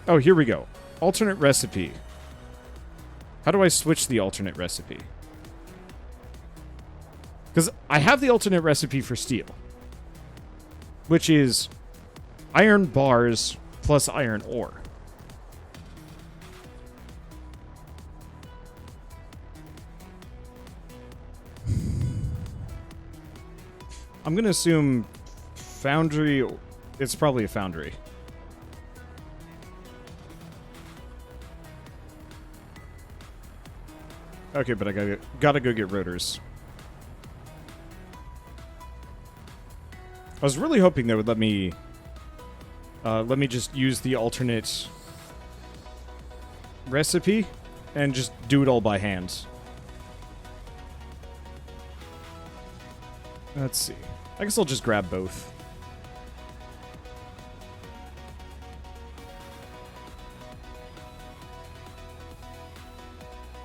Oh, here we go. Alternate recipe. How do I switch the alternate recipe? Because I have the alternate recipe for steel, which is iron bars plus iron ore. I'm going to assume foundry. It's probably a foundry. Okay, but I gotta go get rotors. I was really hoping they would let me just use the alternate recipe and just do it all by hand. Let's see. I guess I'll just grab both.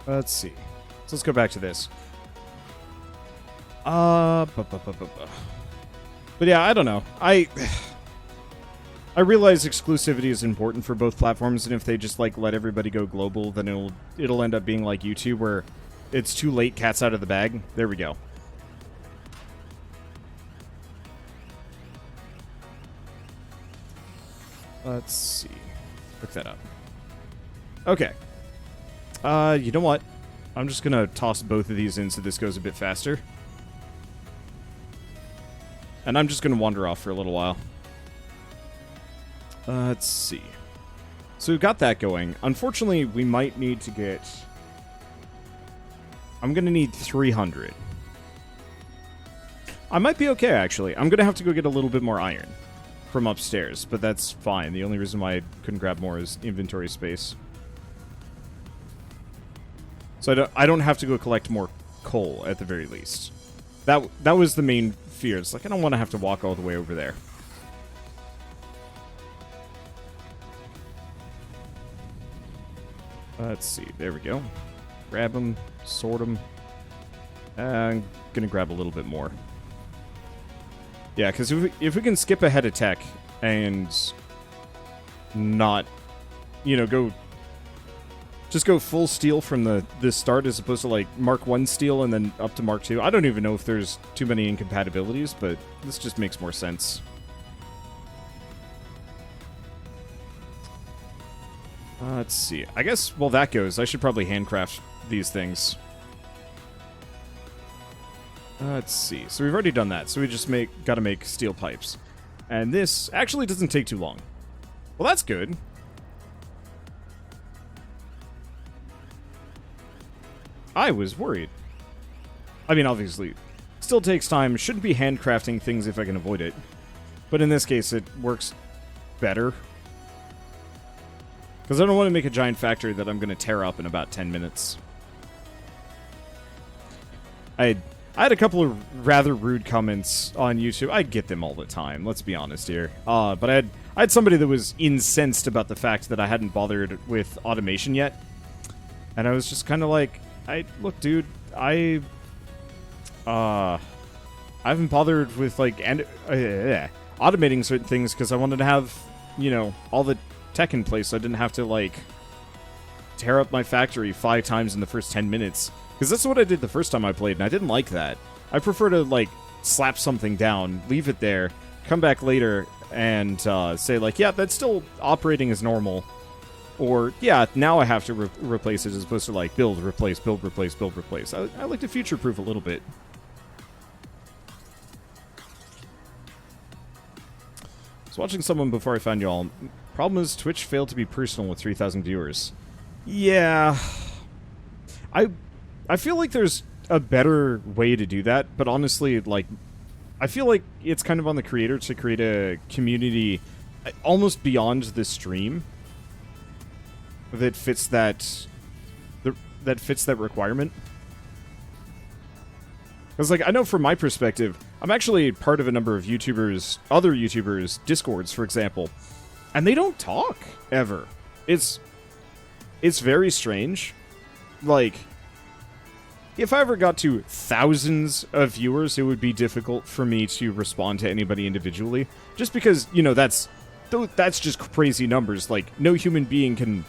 Let's see. So let's go back to this. But yeah, I don't know. I realize exclusivity is important for both platforms, and if they just like let everybody go global, then it'll end up being like YouTube, where it's too late, cat's out of the bag. There we go. Let's see. Look that up. Okay. You know what? I'm just gonna toss both of these in so this goes a bit faster. And I'm just gonna wander off for a little while. Let's see. So we've got that going. Unfortunately, we might need to get... I'm gonna need 300. I might be okay, actually. I'm gonna have to go get a little bit more iron from upstairs, but that's fine. The only reason why I couldn't grab more is inventory space. So I don't have to go collect more coal, at the very least. That was the main fear. It's like, I don't want to have to walk all the way over there. Let's see. There we go. Grab them. Sort them. I'm going to grab a little bit more. Yeah, because if we can skip ahead of tech and not, you know, just go full steel from the start as opposed to like Mark 1 steel and then up to Mark 2. I don't even know if there's too many incompatibilities, but this just makes more sense. Let's see. I guess while that goes, I should probably handcraft these things. Let's see. So we've already done that. So we just gotta make steel pipes. And this actually doesn't take too long. Well, that's good. I was worried. I mean, obviously, still takes time. Shouldn't be handcrafting things if I can avoid it. But in this case, it works better. Because I don't want to make a giant factory that I'm going to tear up in about 10 minutes. I had a couple of rather rude comments on YouTube. I get them all the time, let's be honest here. But I had somebody that was incensed about the fact that I hadn't bothered with automation yet. And I was just kind of like, look, dude, I haven't bothered with, like, automating certain things because I wanted to have, you know, all the tech in place so I didn't have to, like, tear up my factory 5 times in the first 10 minutes. Because that's what I did the first time I played, and I didn't like that. I prefer to, like, slap something down, leave it there, come back later, and say, like, yeah, that's still operating as normal. Or, yeah, now I have to replace it as opposed to, like, build, replace, build, replace, build, replace. I like to future-proof a little bit. I was watching someone before I found y'all. Problem is, Twitch failed to be personal with 3,000 viewers. Yeah. I feel like there's a better way to do that, but honestly, like, I feel like it's kind of on the creator to create a community almost beyond the stream that fits that requirement. Because, like, I know from my perspective, I'm actually part of a number of YouTubers, other YouTubers, Discords, for example, and they don't talk, ever. It's very strange. Like, if I ever got to thousands of viewers, it would be difficult for me to respond to anybody individually. Just because, you know, that's that's just crazy numbers. Like, no human being can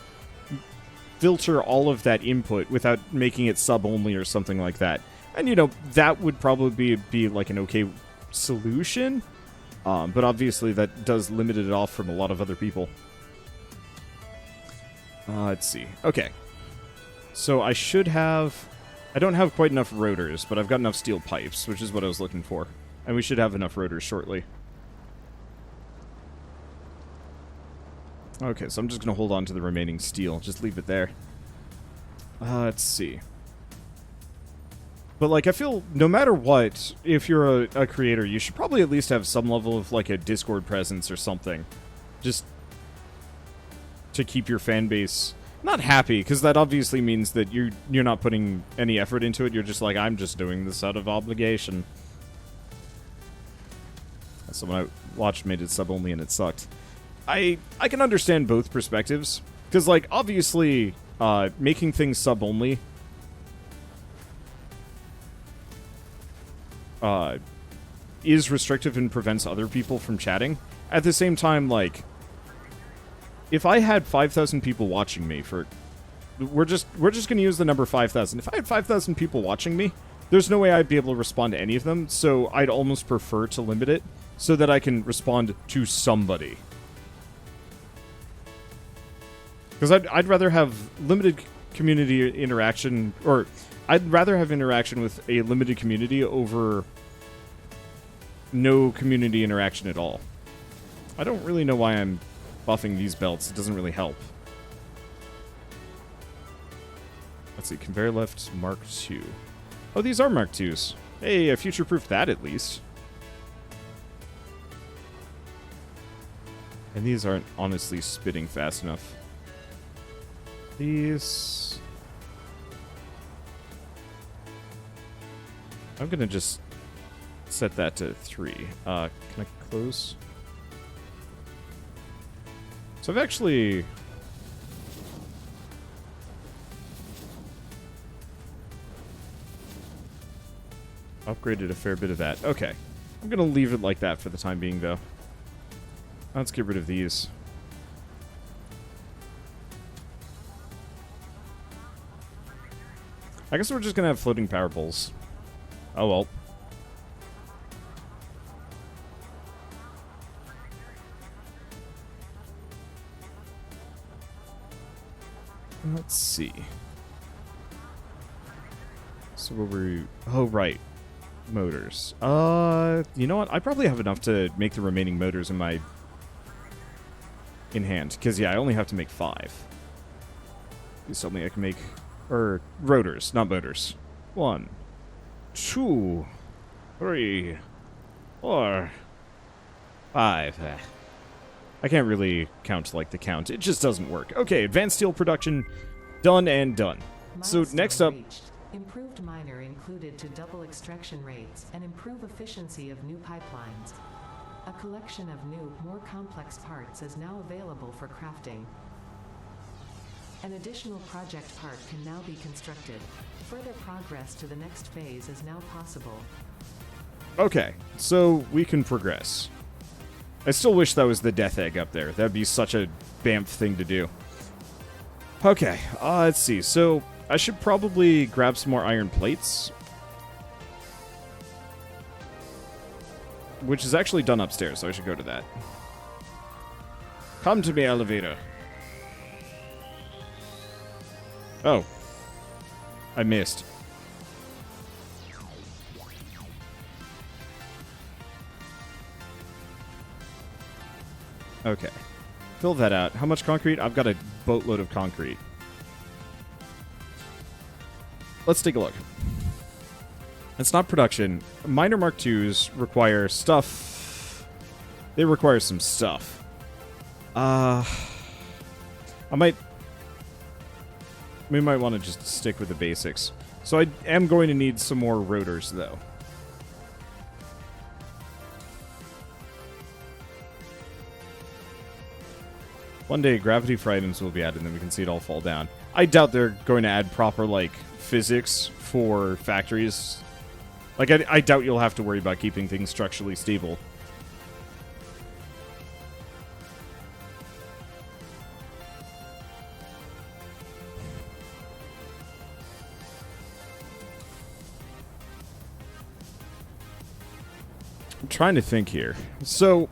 filter all of that input without making it sub-only or something like that. And, you know, that would probably be like an okay solution. But obviously that does limit it off from a lot of other people. Let's see. Okay. So I should have... I don't have quite enough rotors, but I've got enough steel pipes, which is what I was looking for. And we should have enough rotors shortly. Okay, so I'm just going to hold on to the remaining steel. Just leave it there. Let's see. But, like, I feel no matter what, if you're a creator, you should probably at least have some level of, like, a Discord presence or something. Just to keep your fan base not happy, because that obviously means that you're not putting any effort into it. You're just like, I'm just doing this out of obligation. Someone I watched made it sub-only and it sucked. I can understand both perspectives, because, like, obviously, making things sub-only is restrictive and prevents other people from chatting. At the same time, like, if I had 5,000 people watching me for... We're just going to use the number 5,000. If I had 5,000 people watching me, there's no way I'd be able to respond to any of them, so I'd almost prefer to limit it so that I can respond to somebody. Because I'd rather have limited community interaction, or I'd rather have interaction with a limited community over no community interaction at all. I don't really know why I'm buffing these belts. It doesn't really help. Let's see, conveyor left Mark II. Oh, these are Mark IIs. Hey, I future-proofed that at least. And these aren't honestly spitting fast enough. These... I'm gonna just set that to 3. Can I close? So I've actually... upgraded a fair bit of that. Okay. I'm gonna leave it like that for the time being, though. Let's get rid of these. I guess we're just gonna have floating power poles. Oh well. Let's see. So what were we... Oh, right. Motors. You know what? I probably have enough to make the remaining motors in my... in hand. Because, yeah, I only have to make 5. Is something I can make... Or, rotors, not motors. 1, 2, 3, 4, 5. I can't really count like the count. It just doesn't work. Okay, advanced steel production, done and done. Milestone So next up... reached. Improved miner included to double extraction rates and improve efficiency of new pipelines. A collection of new, more complex parts is now available for crafting. An additional project part can now be constructed. Further progress to the next phase is now possible. Okay, so we can progress. I still wish that was the death egg up there. That'd be such a BAMF thing to do. Okay, let's see. So, I should probably grab some more iron plates. Which is actually done upstairs, so I should go to that. Come to me, elevator. Oh. I missed. Okay. Fill that out. How much concrete? I've got a boatload of concrete. Let's take a look. It's not production. Minor Mark IIs require stuff. They require some stuff. We might want to just stick with the basics. So I am going to need some more rotors, though. One day, gravity for items will be added, and then we can see it all fall down. I doubt they're going to add proper, like, physics for factories. Like, I doubt you'll have to worry about keeping things structurally stable. I'm trying to think here. So,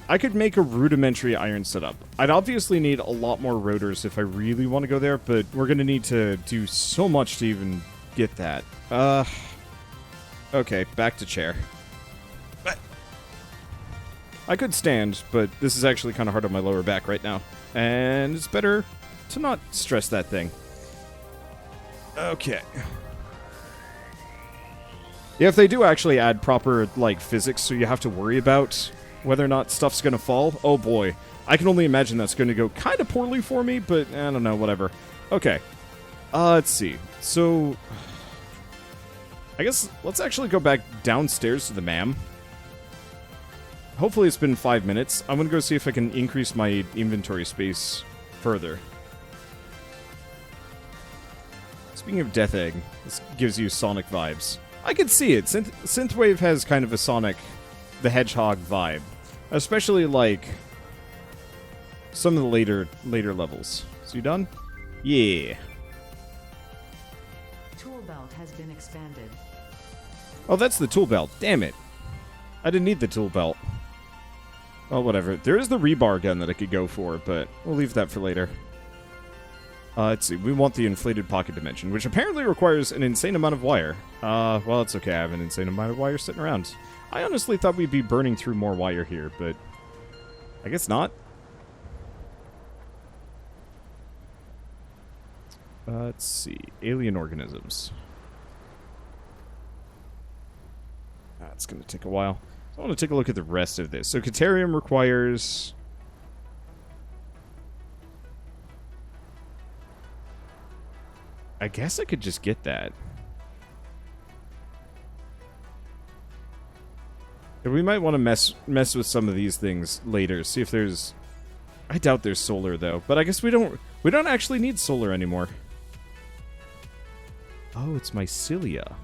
I could make a rudimentary iron setup. I'd obviously need a lot more rotors if I really want to go there, but we're going to need to do so much to even get that. Okay, back to chair. I could stand, but this is actually kind of hard on my lower back right now. And it's better to not stress that thing. Okay. Yeah, if they do actually add proper, like, physics, so you have to worry about whether or not stuff's gonna fall, oh boy. I can only imagine that's gonna go kind of poorly for me, but I don't know, whatever. Okay. Let's see. So, I guess let's actually go back downstairs to the ma'am. Hopefully it's been 5 minutes. I'm gonna go see if I can increase my inventory space further. Speaking of Death Egg, this gives you Sonic vibes. I can see it. Synthwave has kind of a Sonic the Hedgehog vibe. Especially, like, some of the later levels. So you done? Yeah. Tool belt has been expanded. Oh, that's the tool belt. Damn it. I didn't need the tool belt. Oh, whatever. There is the rebar gun that I could go for, but we'll leave that for later. Let's see. We want the inflated pocket dimension, which apparently requires an insane amount of wire. Well, it's okay. I have an insane amount of wire sitting around. I honestly thought we'd be burning through more wire here, but I guess not. Let's see. Alien organisms. That's going to take a while. So I want to take a look at the rest of this. So Caterium requires... I guess I could just get that. And we might want to mess with some of these things later. See if there's... I doubt there's solar, though. But I guess we don't actually need solar anymore. Oh, it's mycelia.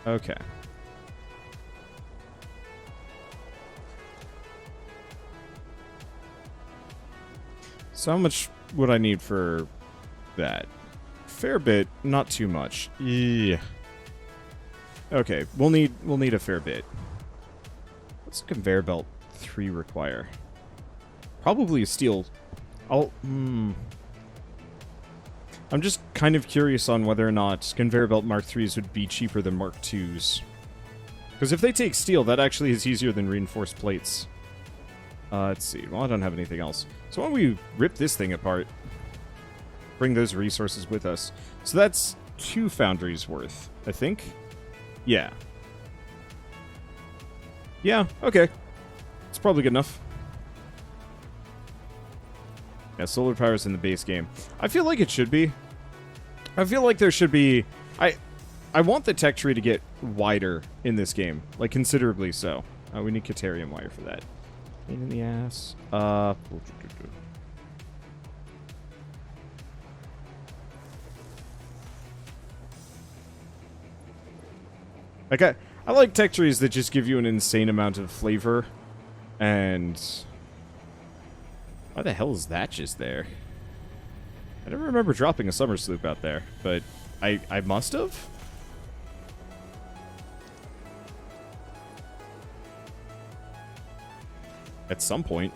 Okay. So how much would I need for that? Fair bit, not too much. Yeah. Okay, we'll need a fair bit. What's the conveyor belt 3 require? Probably steel. I'm just kind of curious on whether or not conveyor belt Mark 3s would be cheaper than Mark 2s. Because if they take steel, that actually is easier than reinforced plates. Let's see. Well, I don't have anything else. So why don't we rip this thing apart? Bring those resources with us. So that's 2 foundries worth, I think. Yeah. Yeah, okay. It's probably good enough. Yeah, solar power's in the base game. I feel like it should be. I feel like there should be... I want the tech tree to get wider in this game. Like, considerably so. We need Caterium wire for that. Pain in the ass. Okay, I like tech trees that just give you an insane amount of flavor. And... why the hell is that just there? I never remember dropping a summer sloop out there, but I must have? At some point.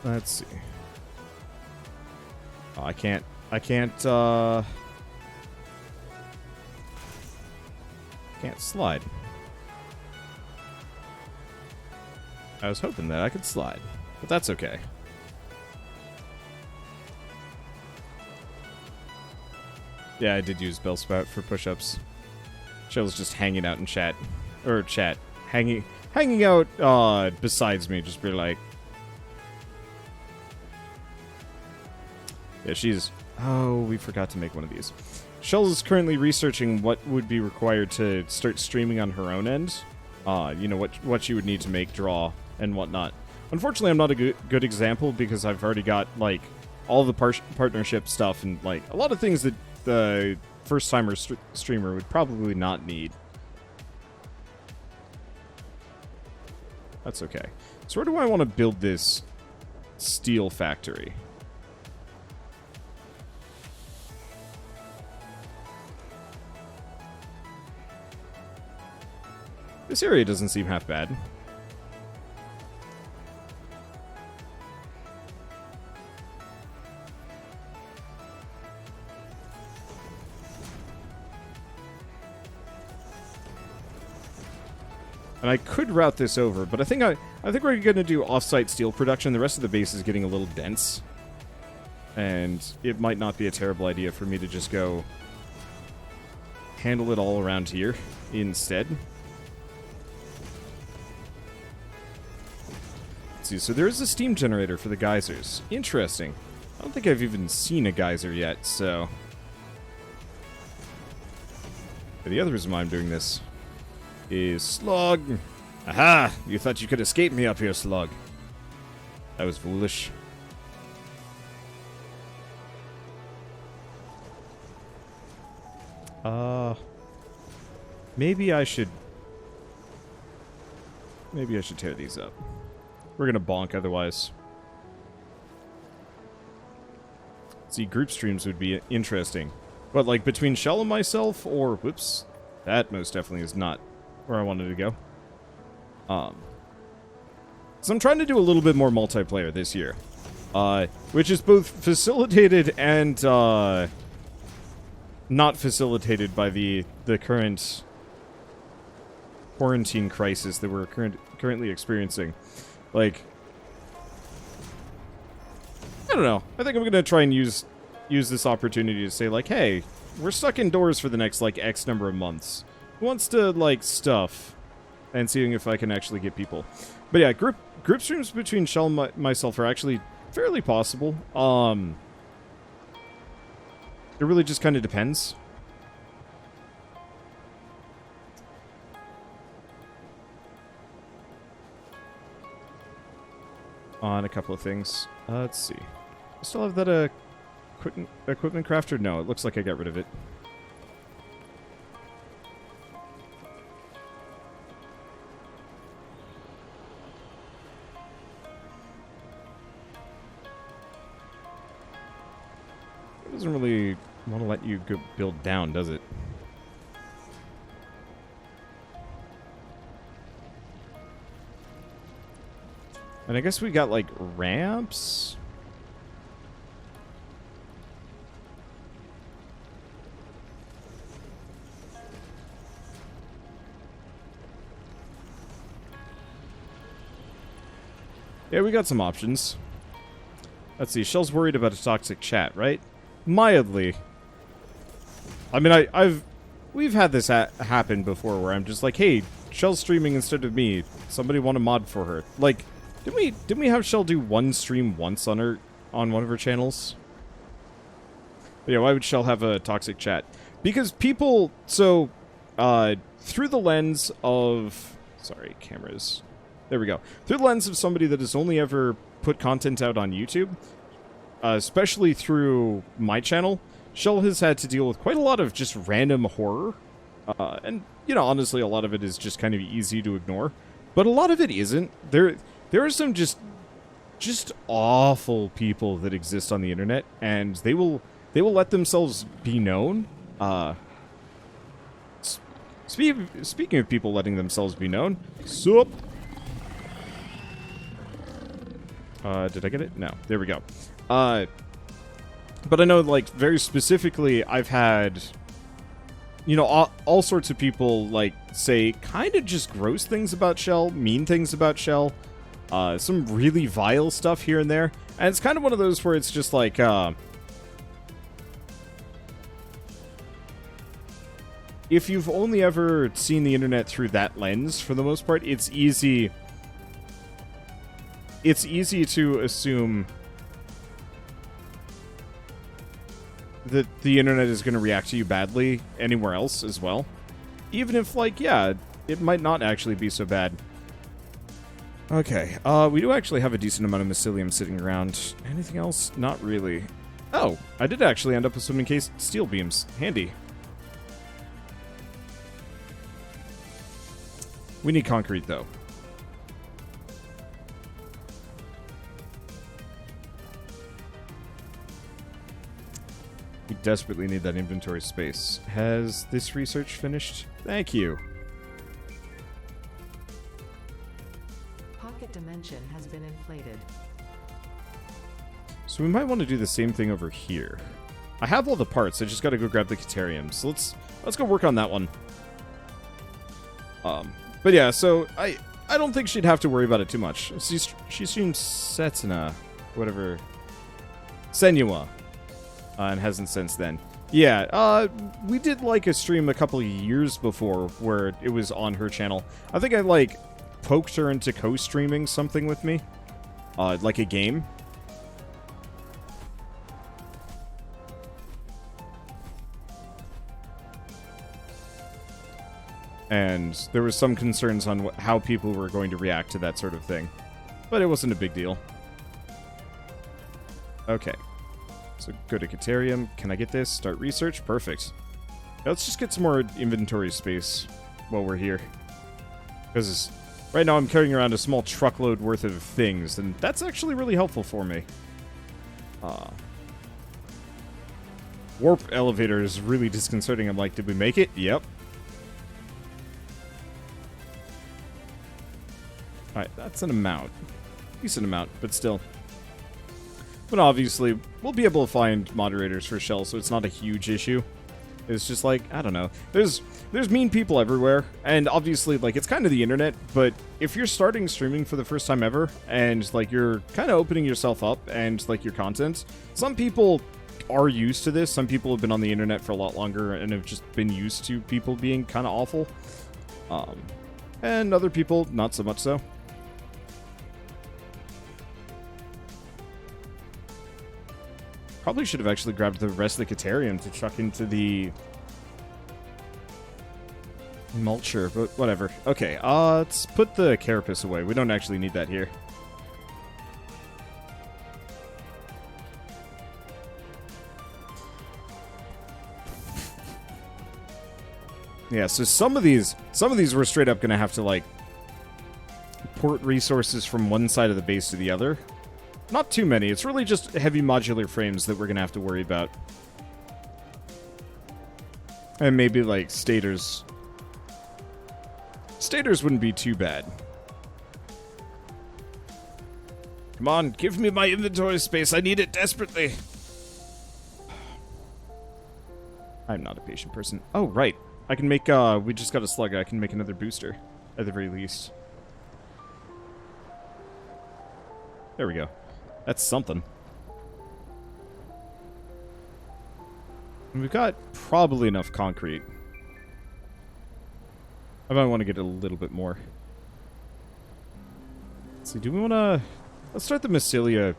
Let's see. Oh, I can't, can't slide. I was hoping that I could slide, but that's okay. Yeah, I did use Bellsprout for push-ups. Shell's just hanging out in chat. Or chat. Hanging out besides me, just be like... Yeah, she's... oh, we forgot to make one of these. Shell is currently researching what would be required to start streaming on her own end. You know, what she would need to make draw and whatnot. Unfortunately, I'm not a good example because I've already got, like, all the partnership stuff and, like, a lot of things that the first-timer streamer would probably not need. That's okay. So where do I want to build this steel factory? This area doesn't seem half bad. And I could route this over, but I think we're going to do off-site steel production. The rest of the base is getting a little dense. And it might not be a terrible idea for me to just go handle it all around here instead. Let's see, so there is a steam generator for the geysers. Interesting. I don't think I've even seen a geyser yet, so... But the other reason why I'm doing this is Slug. Aha! You thought you could escape me up here, Slug. That was foolish. Maybe I should tear these up. We're gonna bonk otherwise. See, group streams would be interesting. But, like, between Shell and myself, or... Whoops. That most definitely is not where I wanted to go. So I'm trying to do a little bit more multiplayer this year. Which is both facilitated and, not facilitated by the current quarantine crisis that we're currently experiencing. Like, I don't know. I think I'm gonna try and use this opportunity to say, like, hey, we're stuck indoors for the next, like, X number of months. Who wants to, like, stuff? And seeing if I can actually get people. But yeah, group streams between Shell and myself are actually fairly possible. It really just kind of depends. On a couple of things. Let's see. I still have that equipment crafter? No, it looks like I got rid of it. It doesn't really want to let you go build down, does it? And I guess we got, like, ramps? Yeah, we got some options. Let's see, Shell's worried about a toxic chat, right? Mildly. I mean, we've had this happen before where I'm just like, hey, Shell's streaming instead of me. Somebody want a mod for her. Like, didn't we have Shell do one stream once on one of her channels? But yeah, why would Shell have a toxic chat? Because people, so, through the lens of, sorry, cameras. There we go. Through the lens of somebody that has only ever put content out on YouTube, especially through my channel, Shell has had to deal with quite a lot of just random horror. And, you know, honestly, a lot of it is just kind of easy to ignore. But a lot of it isn't. There are some just awful people that exist on the internet, and they will let themselves be known. Speaking of people letting themselves be known, sup? Did I get it? No. There we go. But I know, like, very specifically, I've had, you know, all sorts of people, like, say kind of just gross things about Shell, mean things about Shell, some really vile stuff here and there. And it's kind of one of those where it's just like, if you've only ever seen the internet through that lens, for the most part, it's easy to assume that the internet is going to react to you badly anywhere else as well. Even if, like, yeah, it might not actually be so bad. Okay, we do actually have a decent amount of mycelium sitting around. Anything else? Not really. Oh, I did actually end up with some encased steel beams. Handy. We need concrete, though. We desperately need that inventory space. Has this research finished? Thank you. Pocket dimension has been inflated. So we might want to do the same thing over here. I have all the parts, I just gotta go grab the Caterium. So let's go work on that one. But yeah, so I don't think she'd have to worry about it too much. She seems Setsuna, whatever. Senua. And hasn't since then. Yeah, we did like a stream a couple of years before where it was on her channel. I think I like poked her into co-streaming something with me. Like a game. And there was some concerns on how people were going to react to that sort of thing. But it wasn't a big deal. Okay. So go to Caterium. Can I get this? Start research? Perfect. Now let's just get some more inventory space while we're here. Because right now I'm carrying around a small truckload worth of things, and that's actually really helpful for me. Warp elevator is really disconcerting. I'm like, did we make it? Yep. Alright, that's an amount. Decent amount, but still. But obviously, we'll be able to find moderators for Shell, so it's not a huge issue. It's just like, I don't know. There's mean people everywhere, and obviously, like, it's kind of the internet, but if you're starting streaming for the first time ever, and, like, you're kind of opening yourself up, and, like, your content, some people are used to this. Some people have been on the internet for a lot longer, and have just been used to people being kind of awful. And other people, not so much so. Probably should have actually grabbed the rest of the Caterium to chuck into the mulcher, but whatever. Okay, let's put the carapace away. We don't actually need that here. Yeah, so some of these we're straight up gonna have to like port resources from one side of the base to the other. Not too many. It's really just heavy modular frames that we're going to have to worry about. And maybe, like, stators. Stators wouldn't be too bad. Come on, give me my inventory space. I need it desperately. I'm not a patient person. Oh, right. I can make, we just got a slug. I can make another booster, at the very least. There we go. That's something. And we've got probably enough concrete. I might want to get a little bit more. Let's see, do we want to... Let's start the Mycelia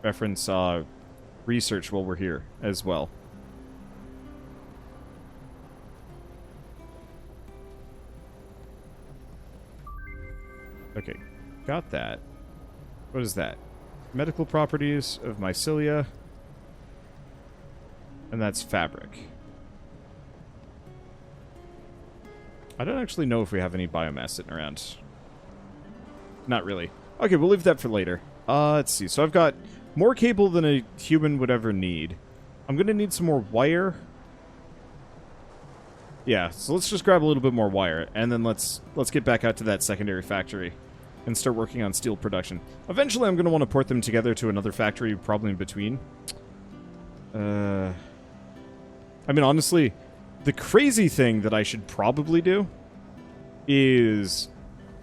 reference research while we're here as well. Okay, got that. What is that? Medical properties of mycelia. And that's fabric. I don't actually know if we have any biomass sitting around. Not really. Okay, we'll leave that for later. Let's see. So I've got more cable than a human would ever need. I'm going to need some more wire. Yeah, so let's just grab a little bit more wire, and then let's get back out to that secondary factory and start working on steel production. Eventually, I'm going to want to port them together to another factory, probably in between. I mean, honestly, the crazy thing that I should probably do is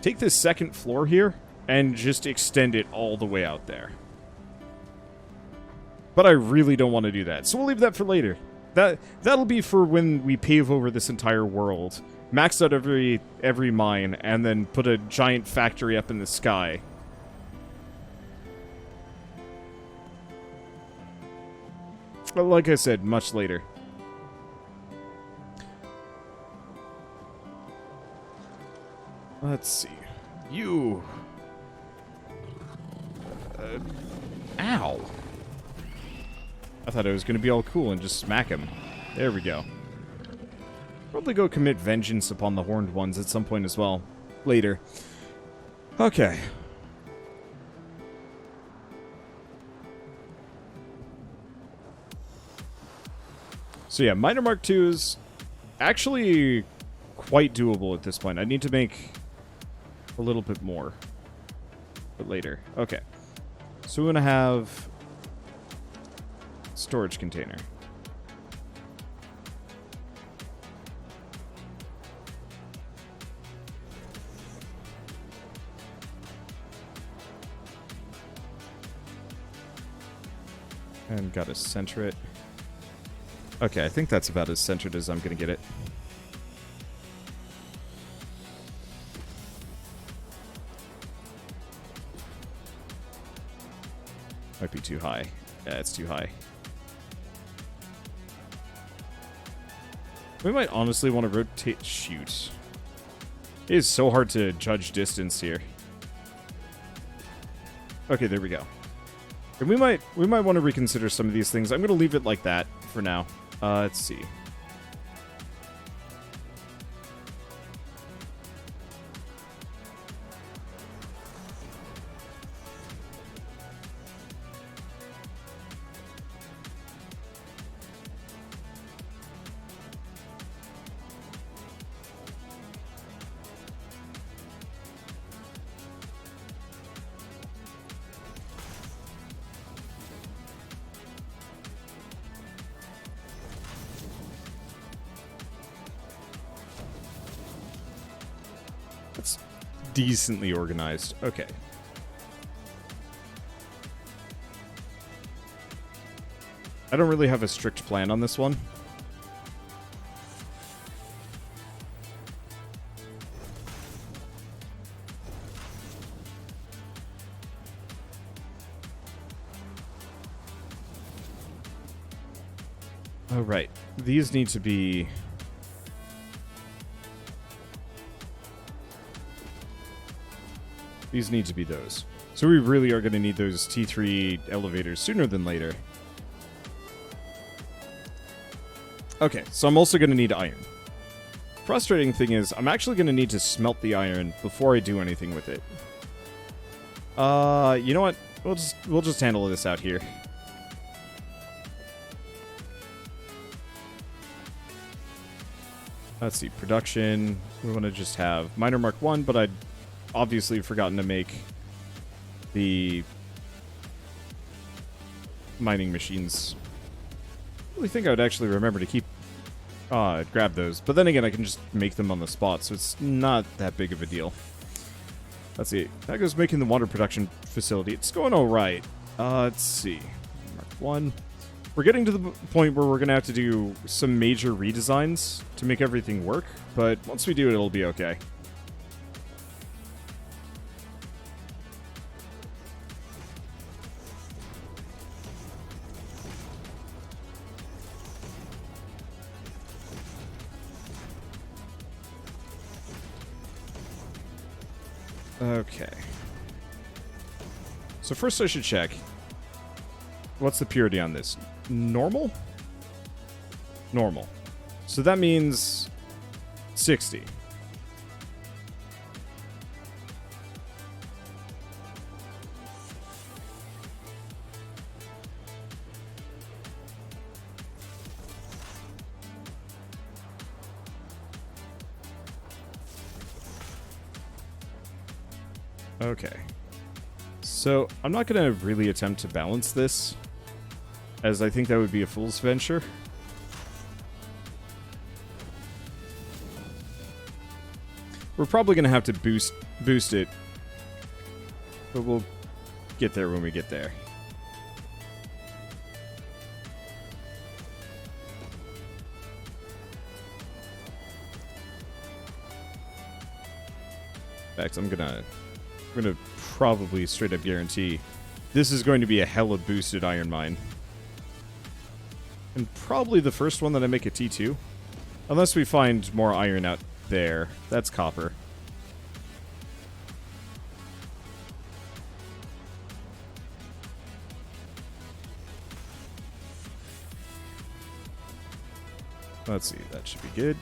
take this second floor here and just extend it all the way out there. But I really don't want to do that, so we'll leave that for later. That'll be for when we pave over this entire world, max out every mine, and then put a giant factory up in the sky. But like I said, much later. Let's see. You... ow. I thought it was going to be all cool and just smack him. There we go. Probably go commit vengeance upon the Horned Ones at some point as well. later. Okay. So yeah, minor Mark 2's actually quite doable at this point. I need to make a little bit more. But later. Okay. So we're going to have storage container. And got to center it. Okay, I think that's about as centered as I'm going to get it. Might be too high. Yeah, it's too high. We might honestly want to rotate... Shoot. It is so hard to judge distance here. Okay, there we go. And we might want to reconsider some of these things. I'm going to leave it like that for now. Let's see. That's decently organized. Okay. I don't really have a strict plan on this one. Oh, right. These need to be... These need to be those. So we really are going to need those T3 elevators sooner than later. Okay, so I'm also going to need iron. Frustrating thing is, I'm actually going to need to smelt the iron before I do anything with it. You know what? We'll just handle this out here. Let's see, production. We want to just have minor Mark 1, but I'd obviously forgotten to make the mining machines. I really think I would actually remember to keep grab those, but then again I can just make them on the spot, so it's not that big of a deal. Let's see, that goes making the water production facility. It's going all right. Let's see, Mark 1. We're getting to the point where we're gonna have to do some major redesigns to make everything work, but once we do it, it'll be okay. Okay. So first I should check. What's the purity on this? Normal? Normal. So that means 60. Okay. So, I'm not going to really attempt to balance this, as I think that would be a fool's venture. We're probably going to have to boost it, but we'll get there when we get there. In fact, I'm gonna probably straight up guarantee this is going to be a hella boosted iron mine. And probably the first one that I make a T2. Unless we find more iron out there. That's copper. Let's see, that should be good.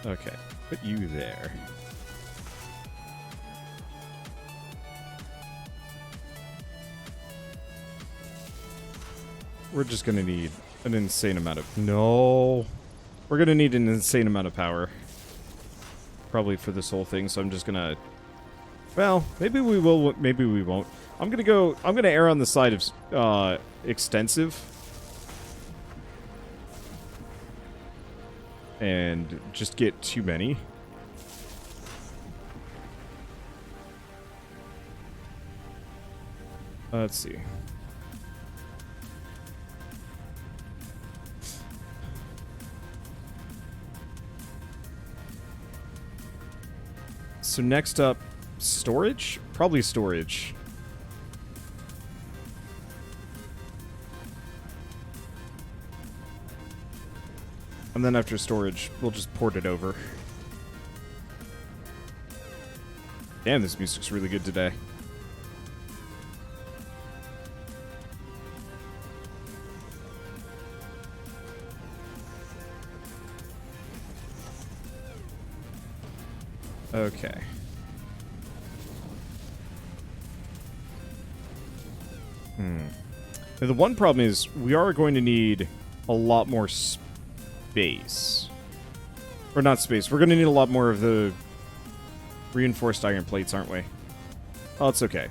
Okay, put you there. We're just gonna need an insane amount of... No! We're gonna need an insane amount of power. Probably for this whole thing, so I'm just gonna... Well, maybe we will, maybe we won't. I'm gonna err on the side of, extensive. And just get too many. Let's see. So next up, storage? Probably storage. And then after storage, we'll just port it over. Damn, this music's really good today. Okay. Now, the one problem is we are going to need a lot more space. Or not space. We're going to need a lot more of the reinforced iron plates, aren't we? Oh, it's okay.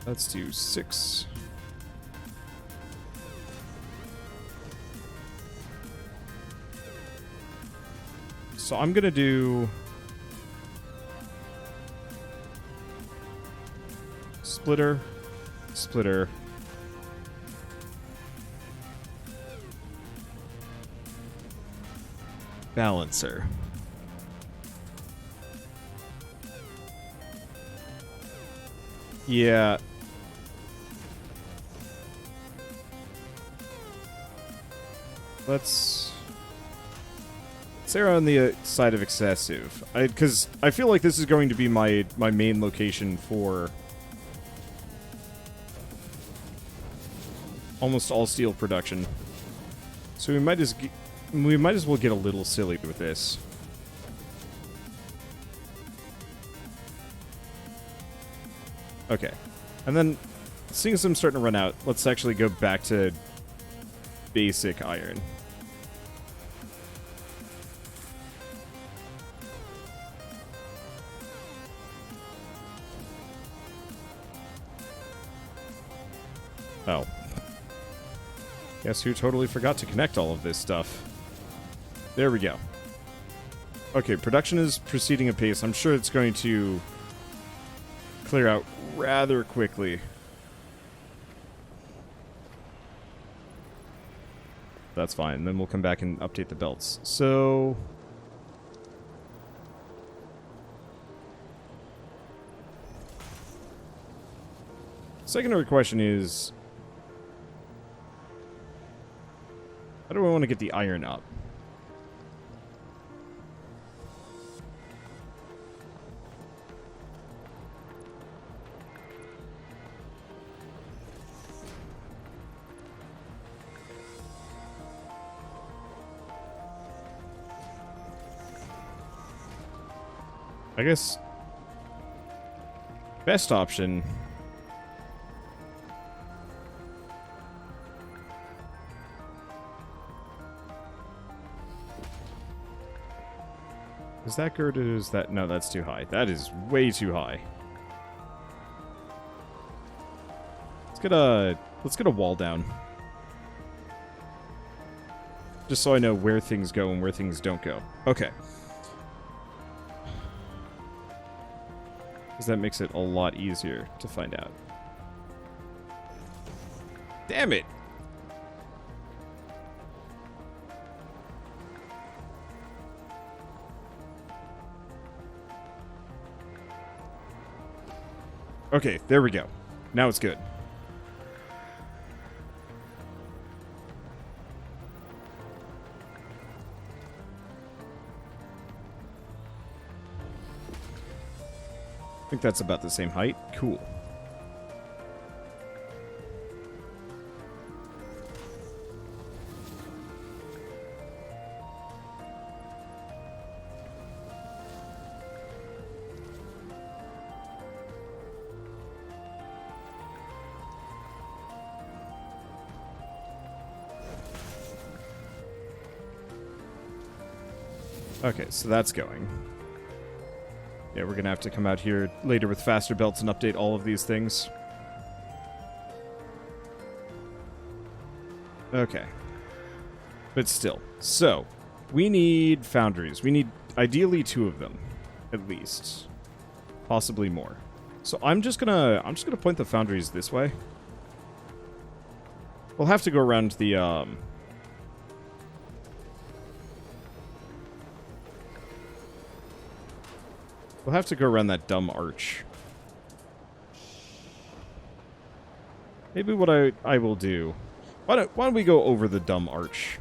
Let's do 6. So I'm going to do... Splitter. Splitter. Balancer. Yeah. Let's err on the side of excessive. Because I feel like this is going to be my main location for almost all steel production. So we might as well get a little silly with this. Okay. And then, seeing as I'm starting to run out, let's actually go back to basic iron. Oh. Guess who totally forgot to connect all of this stuff? There we go. Okay, production is proceeding apace. I'm sure it's going to clear out rather quickly. That's fine. Then we'll come back and update the belts. So... secondary question is... how do I want to get the iron up? I guess best option is that girded? Is that... no, that's too high. That is way too high. Let's get a wall down. Just so I know where things go and where things don't go. Okay. Because that makes it a lot easier to find out. Damn it! Okay, there we go. Now it's good. I think that's about the same height. Cool. Okay, so that's going. Yeah, we're gonna have to come out here later with faster belts and update all of these things. Okay. But still. So, we need foundries. We need ideally 2 of them, at least. Possibly more. So I'm just gonna point the foundries this way. We'll have to go around the we'll have to go around that dumb arch. Maybe what I will do. Why don't we go over the dumb arch?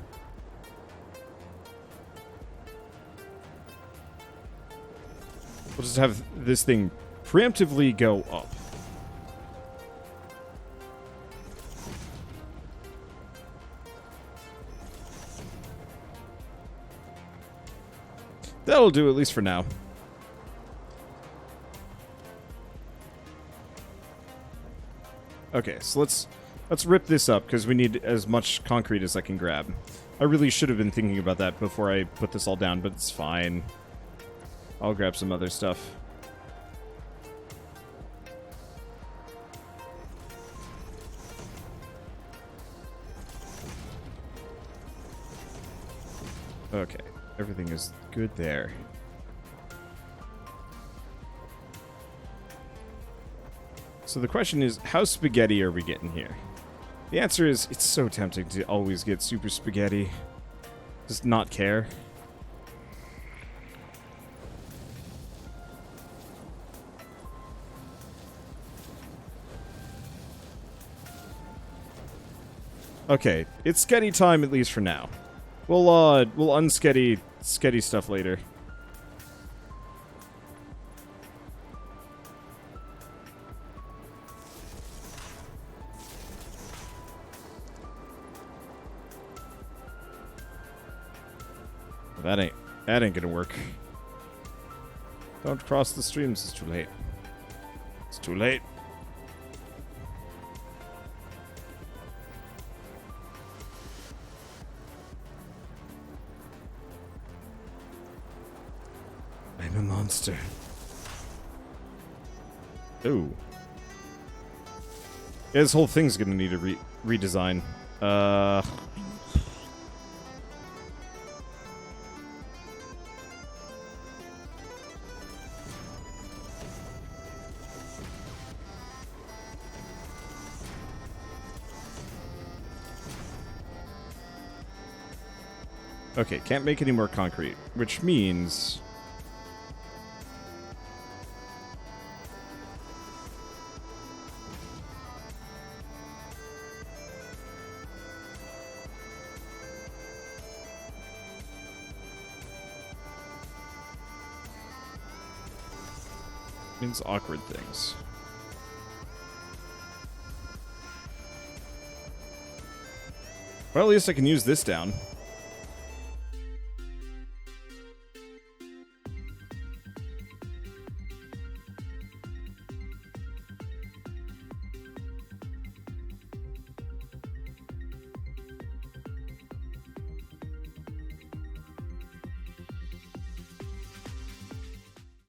We'll just have this thing preemptively go up. That'll do, at least for now. Okay, so let's rip this up, because we need as much concrete as I can grab. I really should have been thinking about that before I put this all down, but it's fine. I'll grab some other stuff. Okay, everything is good there. So the question is, how spaghetti are we getting here? The answer is, it's so tempting to always get super spaghetti. Just not care. Okay, it's sketty time at least for now. We'll unsketty sketty stuff later. That ain't gonna work. Don't cross the streams, it's too late. It's too late. I'm a monster. Ooh. Yeah, this whole thing's gonna need a redesign. Okay, can't make any more concrete, which means... means awkward things. Well, at least I can use this down.